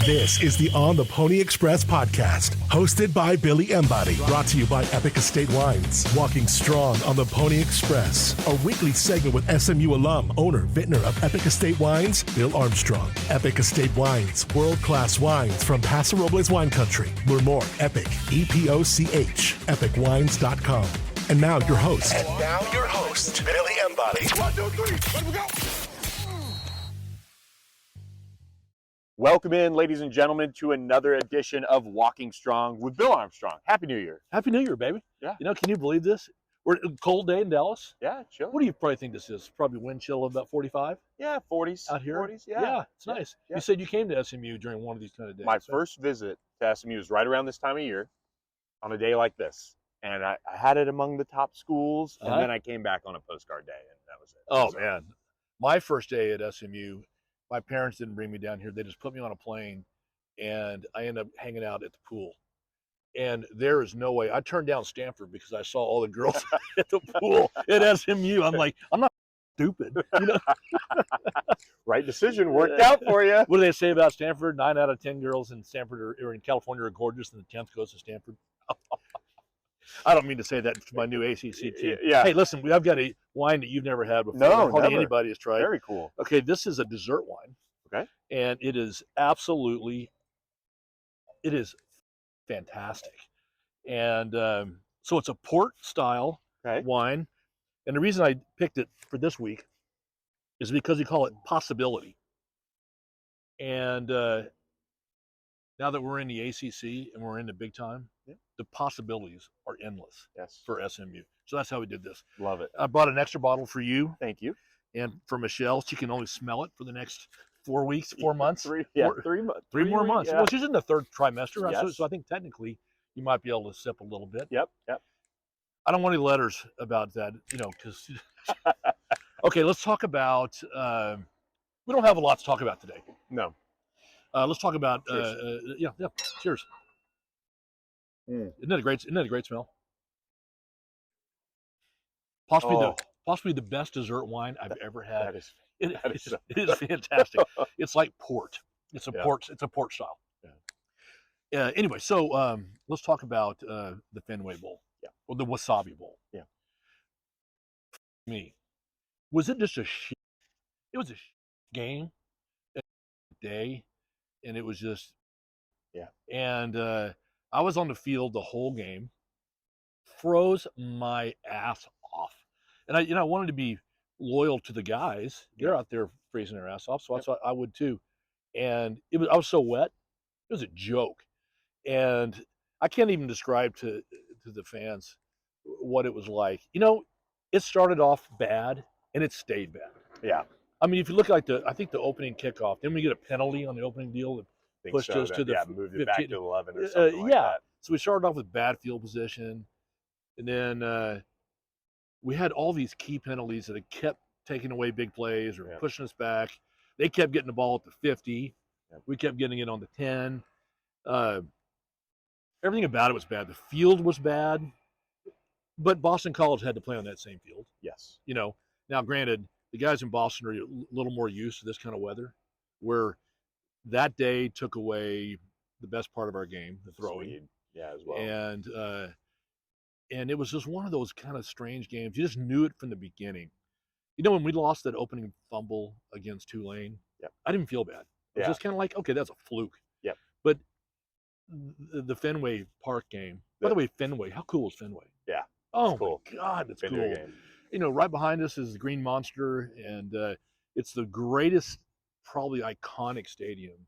This is the On the Pony Express podcast, hosted by Billy Embody, brought to you by Epic Estate Wines. Walking strong on the Pony Express, a weekly segment with SMU alum, owner, vintner of Epic Estate Wines, Bill Armstrong. Epic Estate Wines, world-class wines from Paso Robles wine country. Learn more, Epic, EPOCH, epicwines.com. And now your host. Billy Embody. 1, 2, 3, let we go. Welcome in, ladies and gentlemen, to another edition of Walking Strong with Bill Armstrong. Happy New Year. Happy New Year, baby. Yeah. You know, can you believe this? We're a cold day in Dallas. Yeah, chill. What do you probably think this is? Probably wind chill of about 45 Yeah, 40s. out here? 40s, yeah. It's nice. Yeah. You said you came to SMU during one of these kind of days. My first visit to SMU was right around this time of year on a day like this. And I had it among the top schools, and then I came back on a postcard day, and that was it. Oh, man. My first day at SMU, my parents didn't bring me down here. They just put me on a plane, and I ended up hanging out at the pool. And there is no way. I turned down Stanford because I saw all the girls at the pool at SMU. I'm like, I'm not stupid. You know? Right decision. Worked out for you. What do they say about Stanford? 9 out of 10 girls in Stanford or in California are gorgeous, and the 10th goes to Stanford. I don't mean to say that to my new ACC team. Yeah. Hey, listen, I've got a wine that you've never had before. No, Hardly never. anybody has tried. Very cool. Okay, this is a dessert wine. Okay. And it is absolutely, it is fantastic. And so it's a port style wine. And the reason I picked it for this week is because we call it possibility. And now that we're in the ACC and we're in the big time, the possibilities are endless for SMU. So that's how we did this. Love it. I brought an extra bottle for you. Thank you. And for Michelle, she can only smell it for the next 4 weeks, 4 months. 3 months. 3 more months. Yeah. Well, she's in the third trimester, right? Yes. So I think technically you might be able to sip a little bit. Yep. I don't want any letters about that, because. Okay, let's talk about. We don't have a lot to talk about today. No. Let's talk about. Cheers. Yeah. Cheers. Isn't that a great smell? Possibly the best dessert wine I've ever had. It is fantastic. It's like port. It's a port style. Yeah. Anyway, so let's talk about the Fenway Bowl. Yeah. Or the Wasabi Bowl. Yeah. Was it just it was a game day, and it was just and I was on the field the whole game, froze my ass off, and I wanted to be loyal to the guys. They're out there freezing their ass off, so I thought I would too. And I was so wet, it was a joke, and I can't even describe to the fans what it was like. It started off bad and it stayed bad. Yeah. I mean, if you look like I think the opening kickoff, then we get a penalty on the opening deal that pushed us to the moved it back to 11 or something like that. So we started off with bad field position, and then we had all these key penalties that had kept taking away big plays or pushing us back. They kept getting the ball at the 50. We kept getting it on the 10. Everything about it was bad. The field was bad, but Boston College had to play on that same field. Yes. Now granted, the guys in Boston are a little more used to this kind of weather, where that day took away the best part of our game, the throwing. Sweet. Yeah, as well. And it was just one of those kind of strange games. You just knew it from the beginning. When we lost that opening fumble against Tulane, I didn't feel bad. It was just kind of like, okay, that's a fluke. Yep. But the Fenway Park game, by the way, Fenway, how cool is Fenway? Yeah. Oh, cool. My God, that's Been cool. to a game. Right behind us is the Green Monster, and it's the greatest, probably iconic stadium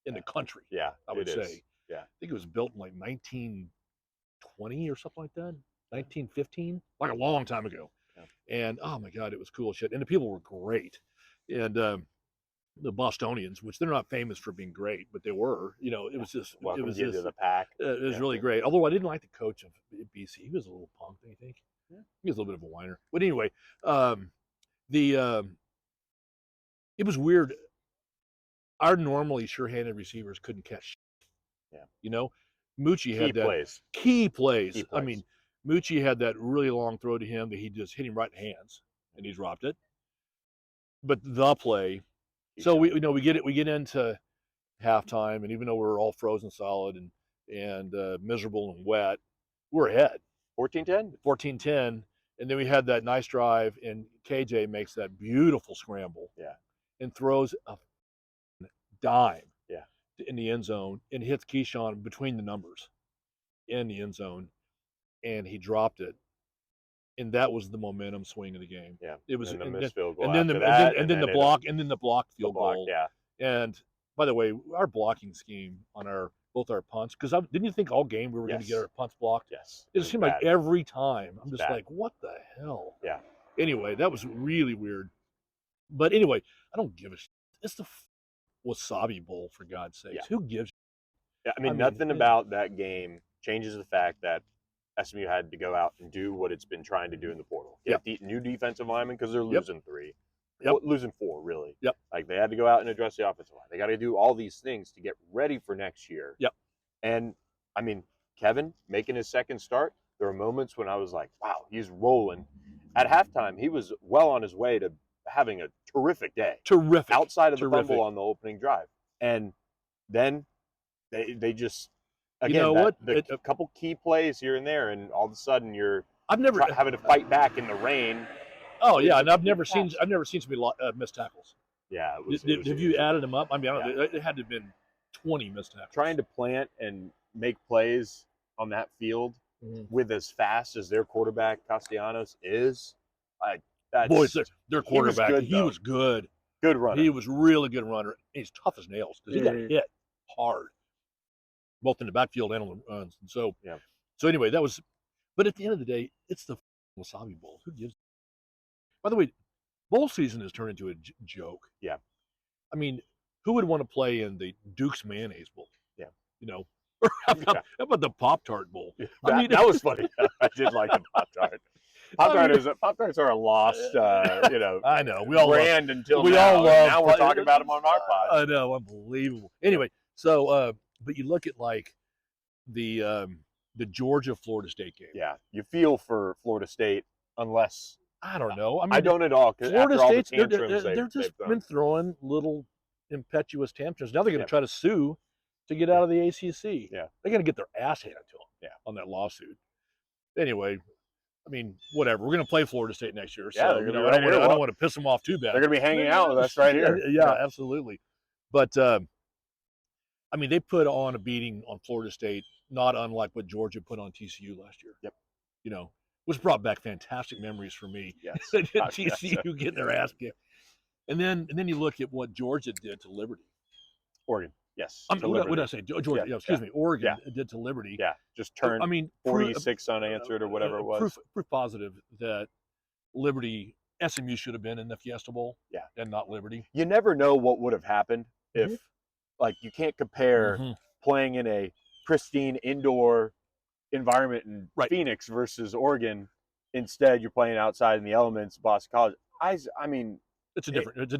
in the country. Yeah, I would say. Yeah. I think it was built in like 1920 or something like that, 1915, like a long time ago. Yeah. And oh my God, it was cool shit. And the people were great. And the Bostonians, which they're not famous for being great, but they were, it was just, Welcome it was to just, the pack. It was really great. Although I didn't like the coach of BC. He was a little punk, don't you think? Yeah. He was a little bit of a whiner. But anyway, it was weird. Our normally sure-handed receivers couldn't catch. Yeah. Moochie had key plays. I mean, Moochie had that really long throw to him that he just hit him right in the hands, and he dropped it. But the play, so we get into halftime, and even though we were all frozen solid and miserable and wet, we're ahead 14-10. 14-10, and then we had that nice drive, and KJ makes that beautiful scramble, and throws a dime, in the end zone, and hits Keyshawn between the numbers in the end zone, and he dropped it. And that was the momentum swing of the game. Yeah, it was, and then, missed field goal and then the block field goal. Yeah. And by the way, our blocking scheme on both our punts, because didn't you think all game we were going to get our punts blocked? Yes. It seemed like every time. I'm just bad. like, what the hell? Yeah. Anyway, that was really weird. But anyway, I don't give a shit. It's the Wasabi Bowl, for God's sakes. Yeah. Who gives? Yeah, I mean, nothing about that game changes the fact that SMU had to go out and do what it's been trying to do in the portal. Get the new defensive linemen, because they're losing 3. Losing 4, really. Like, they had to go out and address the offensive line. They got to do all these things to get ready for next year. And, I mean, Kevin making his second start, there were moments when I was like, wow, he's rolling. At halftime, he was well on his way to having a terrific day. Outside of the fumble on the opening drive. And then they just, again, you know what? A couple key plays here and there, and all of a sudden you're having to fight back in the rain. Oh yeah, and I've never seen so many missed tackles. Yeah, have you added them up? I mean, it had to have been 20 missed tackles. Trying to plant and make plays on that field with as fast as their quarterback Castellanos is, boys, their quarterback, he was good. Good runner. He was really good runner. He's tough as nails because he got hit hard, both in the backfield and on the runs. And so, so anyway, that was. But at the end of the day, it's the Wasabi Bowl. Who gives? By the way, bowl season has turned into a joke. Yeah. I mean, who would want to play in the Duke's Mayonnaise Bowl? Yeah. You know, how about the Pop-Tart Bowl? That was funny. I did like the Pop-Tart. Pop-Tarts are a lost, I know. We all brand love, until we now. all love. Now we're talking about them on our pod. I know, unbelievable. Anyway, so but you look at like the Georgia-Florida State game. Yeah, you feel for Florida State unless I don't know. I mean, I don't at all. Florida State's they're just been throwing little impetuous tantrums. Now they're going to try to sue to get out of the ACC. Yeah, they're going to get their ass handed to them. On that lawsuit. Anyway, I mean, whatever. We're going to play Florida State next year. So they're gonna I don't want to piss them off too bad. They're going to be hanging out with us right here. Yeah, absolutely. But I mean, they put on a beating on Florida State, not unlike what Georgia put on TCU last year. Yep. You know, which brought back fantastic memories for me. Yes. TCU getting their ass kicked. And then you look at what Georgia did to Liberty. Oregon. Yes. What did I say? Georgia. Yeah, excuse me. Oregon did to Liberty. Yeah. Just turned 46 unanswered or whatever it was. Proof positive that Liberty, SMU should have been in the Fiesta Bowl. Yeah. And not Liberty. You never know what would have happened if, like, you can't compare playing in a pristine indoor environment in Phoenix versus Oregon. Instead, you're playing outside in the elements, Boston College. I mean,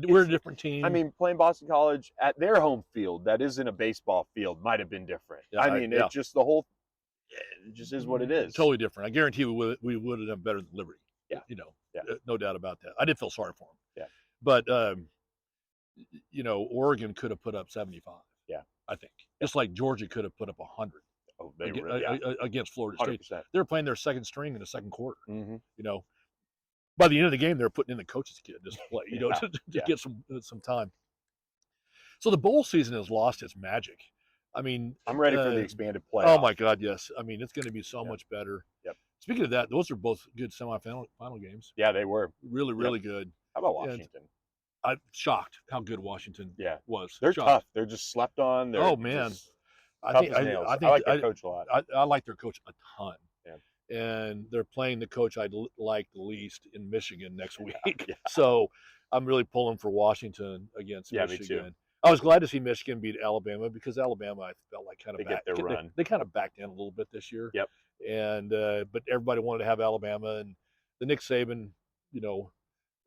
we're a different team. I mean, playing Boston College at their home field that isn't a baseball field might have been different. Yeah, I mean, it just it just is what it is. Totally different. I guarantee we would have done better than Liberty. Yeah, no doubt about that. I did feel sorry for them. Yeah, but Oregon could have put up 75. Yeah, I think just like Georgia could have put up 100. Oh, they against Florida 100%. State. They were playing their second string in the second quarter. Mm-hmm. You know, by the end of the game, they were putting in the coach's kid just to play. To get some time. So the bowl season has lost its magic. I mean, I'm ready for the expanded playoff. Oh my God, yes. I mean, it's going to be so much better. Yep. Speaking of that, those are both good semifinal games. Yeah, they were really good. How about Washington? I'm shocked how good Washington was. They're shocked. tough. They're just slept on. Oh man, I like their coach a lot. I like their coach a ton. Yeah. And they're playing the coach I like the least in Michigan next week. Yeah. So I'm really pulling for Washington against Michigan. Me too. I was glad to see Michigan beat Alabama because Alabama, I felt like they kind of backed in a little bit this year. Yep. And but everybody wanted to have Alabama, and the Nick Saban,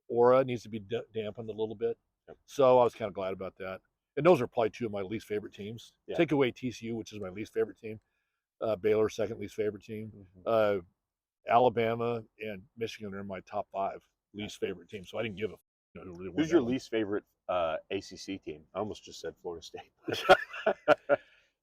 aura needs to be dampened a little bit. Yep. So I was kind of glad about that. And those are probably two of my least favorite teams. Yeah. Take away TCU, which is my least favorite team. Baylor, second least favorite team. Mm-hmm. Alabama and Michigan are my top 5 least favorite teams. So I didn't give a who really won. Who's your least favorite ACC team? I almost just said Florida State.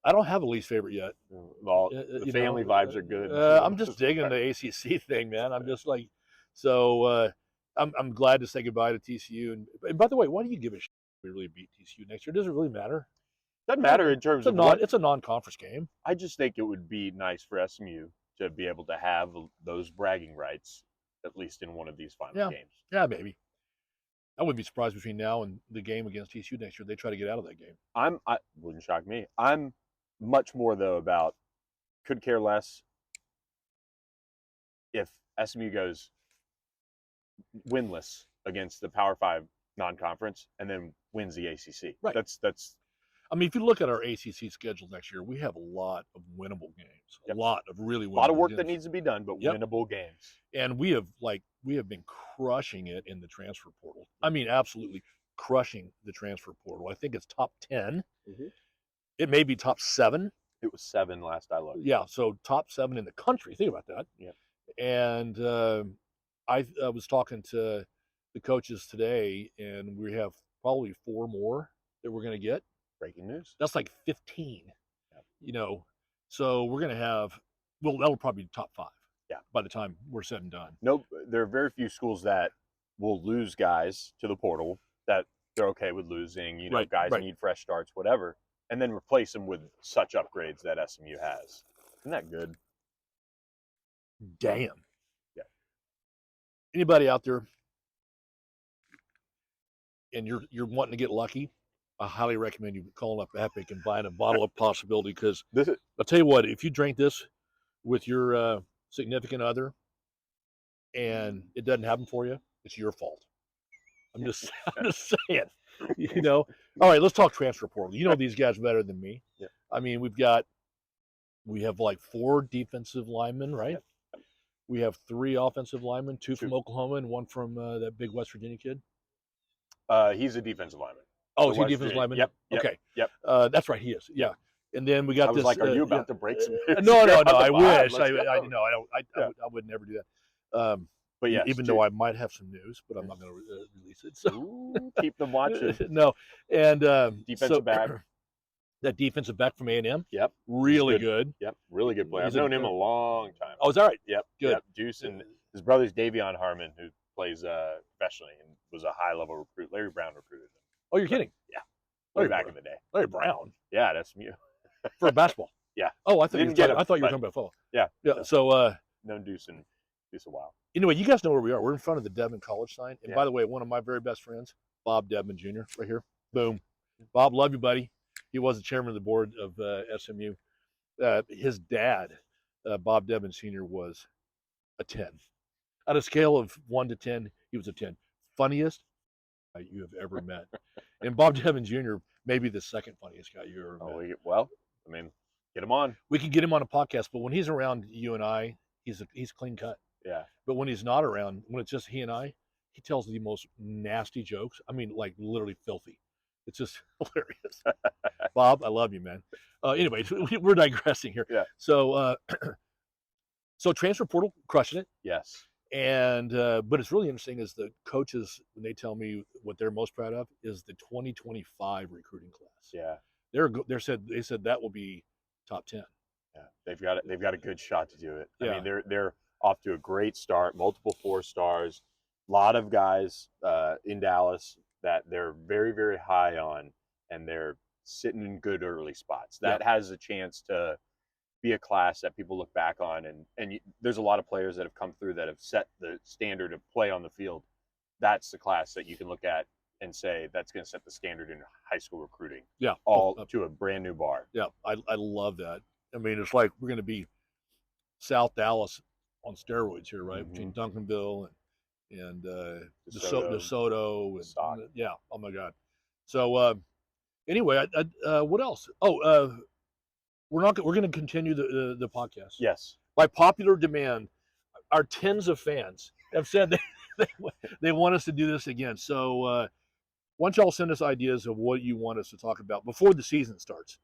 I don't have a least favorite yet. Well, the family vibes are good. I'm just digging the ACC thing, man. I'm just like, so I'm glad to say goodbye to TCU. And by the way, why do you give a shit if we really beat TCU next year? Does it really matter? Doesn't matter in terms of it's a non-conference game. I just think it would be nice for SMU to be able to have those bragging rights, at least in one of these final games. Yeah, maybe. I wouldn't be surprised between now and the game against TCU next year they try to get out of that game. I wouldn't shock me. I'm much more though about could care less if SMU goes winless against the Power 5 non-conference and then wins the ACC. Right. That's. I mean, if you look at our ACC schedule next year, we have a lot of winnable games. Yep. A lot of really winnable A lot of work games. that needs to be done, but winnable games. And we have been crushing it in the transfer portal. I mean, absolutely crushing the transfer portal. I think it's top 10. Mm-hmm. It may be top 7. It was 7 last I looked. Yeah, so top 7 in the country. Think about that. Yeah. And I was talking to the coaches today, and we have probably 4 more that we're going to get. Breaking news. That's like 15. Yeah. So we're going to have, well, that'll probably be top 5. Yeah. By the time we're said and done. Nope. There are very few schools that will lose guys to the portal that they're okay with losing. Guys need fresh starts, whatever, and then replace them with such upgrades that SMU has. Isn't that good? Damn. Yeah. Anybody out there, and you're wanting to get lucky, I highly recommend you calling up Epic and buying a bottle of Possibility, because I'll tell you what, if you drink this with your significant other and it doesn't happen for you, it's your fault. I'm just saying. All right, let's talk transfer portal. These guys better than me. Yeah. I mean, we have like 4 defensive linemen, right? Yeah. We have 3 offensive linemen, 2 from Oklahoma and 1 from that big West Virginia kid. He's a defensive lineman. Oh, is he defensive lineman? Yep. Okay. Yep. That's right. He is. Yeah. And then we got I was this. Like, are you about to break some? No. I wish. I would never do that. But yes, even though I might have some news, but I'm not going to release it. So ooh, keep them watching. No. And defensive back. That defensive back from A&M. Yep. Really good. Yep. Really good player. I've known him a long time. Oh, is that right? Yep. Good. Yep. Deuce and his brother's Davion Harmon, who plays professionally and was a high-level recruit. Larry Brown recruited him. Oh, you're kidding? Yeah. Way back in the day. Larry Brown. Yeah, that's SMU. For basketball. Yeah. Oh, I thought you were talking about football. Yeah. Yeah. So known Deuce a while. Anyway, you guys know where we are. We're in front of the Devon College sign. And by the way, one of my very best friends, Bob Devon Jr., right here. Boom. Bob, love you, buddy. He was the chairman of the board of SMU. His dad, Bob Devon Sr., was a 10. On a scale of 1 to 10, he was a 10. Funniest guy you have ever met. And Bob Devon Jr., maybe the second funniest guy you ever met. Get him on. We could get him on a podcast, but when he's around you and I, he's clean cut. Yeah. But when he's not around, when it's just he and I, he tells the most nasty jokes. I mean, like literally filthy. It's just hilarious. Bob, I love you, man. Anyway, we're digressing here. Yeah. So, so transfer portal, crushing it. Yes. And but it's really interesting is the coaches, when they tell me what they're most proud of is the 2025 recruiting class. Yeah. They said that will be top 10. Yeah. They've got a good shot to do it. Yeah. I mean, they're off to a great start, multiple 4 stars, a lot of guys in Dallas that they're very, very high on, and they're sitting in good early spots. That has a chance to be a class that people look back on, and there's a lot of players that have come through that have set the standard of play on the field. That's the class that you can look at and say that's going to set the standard in high school recruiting. Yeah, all to a brand new bar. Yeah, I love that. I mean, it's like we're going to be South Dallas on steroids here, right? Mm-hmm. Between Duncanville and DeSoto and yeah. Oh my God. So anyway, what else? Oh, we're going to continue the podcast. Yes. By popular demand, our tens of fans have said they want us to do this again. So why don't y'all send us ideas of what you want us to talk about before the season starts?